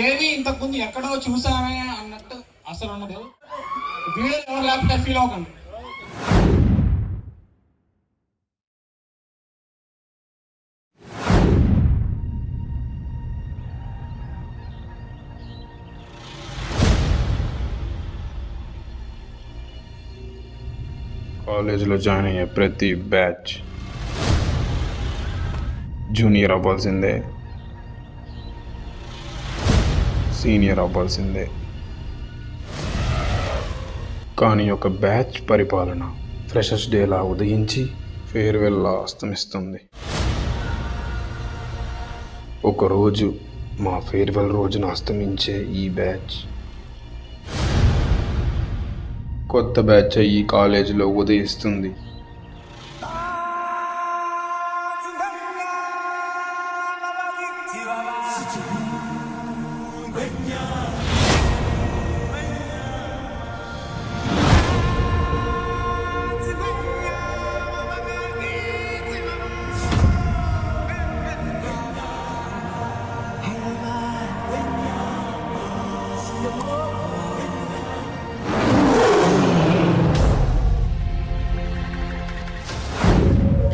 ఏది ఇంతకుముందు ఎక్కడో చూసామే అన్నట్టు అసలు ఉండదు. వీడియో ఎవరు లేకపోతే ఫీల్ అవ్వకండి. కాలేజీలో జాయిన్ అయ్యే ప్రతి బ్యాచ్ జూనియర్ అవ్వాల్సిందే, సీనియర్ అవ్వాల్సిందే. కానీ ఒక బ్యాచ్ పరిపాలన ఫ్రెషర్స్ డేలా ఉదయించి ఫేర్వెల్లా అస్తమిస్తుంది. ఒకరోజు మా ఫేర్వెల్ రోజున అస్తమించే ఈ బ్యాచ్ కొత్త బ్యాచ్ ఈ కాలేజీలో ఉదయిస్తుంది.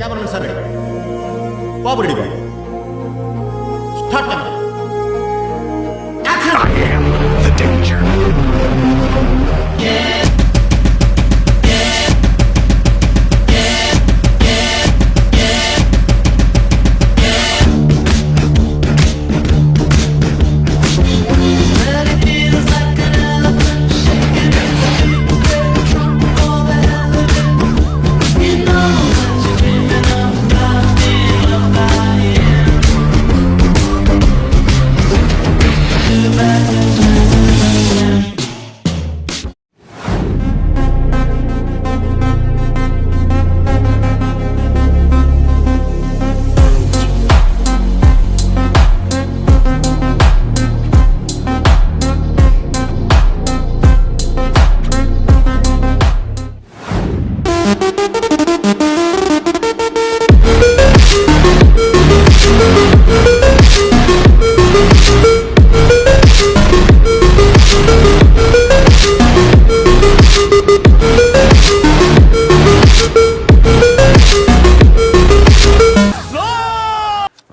कैमरामैन सर बाबू ready bye start camera action I am the danger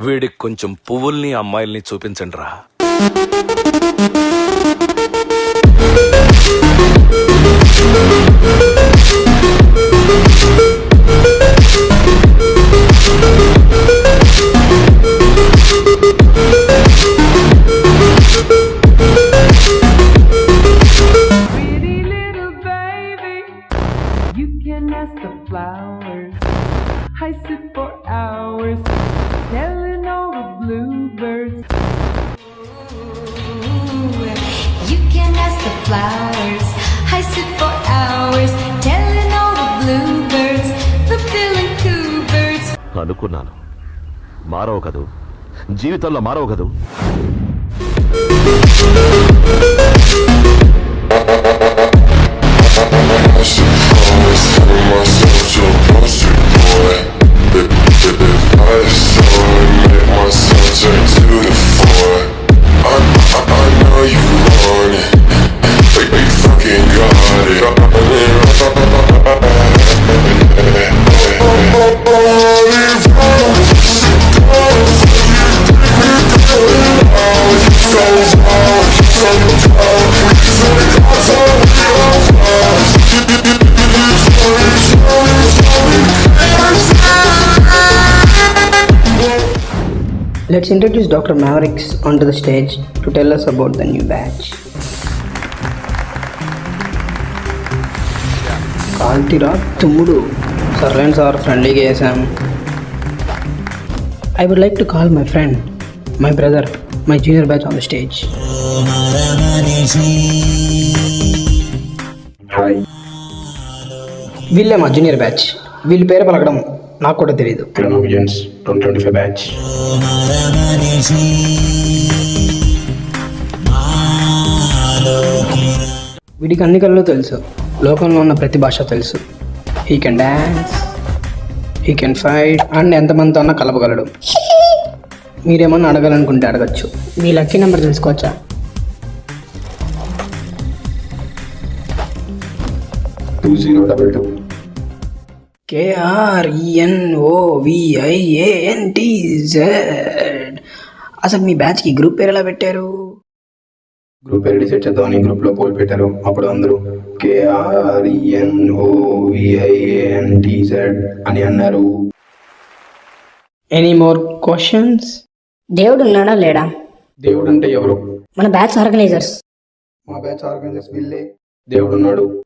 వీడికి కొంచెం పువ్వుల్ని అమ్మాయిల్ని చూపించండి రా. I sit for hours telling all the bluebirds. You can ask the flowers. I sit for hours telling all the bluebirds, the bill and coo birds. అనుకున్నాను మారవు కదూ, జీవితంలో మారవు కదూ. Let's introduce Dr. Mavericks onto the stage to tell us about the new batch. Kaltira Tumudu. Sirens are friendly GSM. I would like to call my friend, my brother, my junior batch on the stage. Hi, వీళ్ళే మా junior batch. వీళ్ళ పేరు పలకడం నాకు కూడా తెలియదు. Visions 2025 batch. వీడికి అన్ని కళ్ళు తెలుసు, లోకంలో ఉన్న ప్రతి భాష తెలుసు. He can dance, he can fight and ఎంతమందితో అన్న కలపగలడు. మీరేమన్నా అడగాలనుకుంటే అడగచ్చు. మీ లక్కీ నెంబర్ తెలుసుకోవచ్చా? KRENOVIANTZ. అసలు మీ బ్యాచ్కి గ్రూప్ పేరు ఎలా పెట్టారు? గ్రూప్ పేరు డిసైడ్ చేద్దామని గ్రూప్లో పోల్ పెట్టారు. అప్పుడు అందరూ KRENOVIANTZ అని అన్నారు. Any more questions? దేవుడు ఉన్నాడా లేడా? దేవుడు అంటే ఎవరు? మన బ్యాచ్ ఆర్గనైజర్స్. మా బ్యాచ్ ఆర్గనైజర్స్ వీళ్ళే. దేవుడు ఉన్నాడు.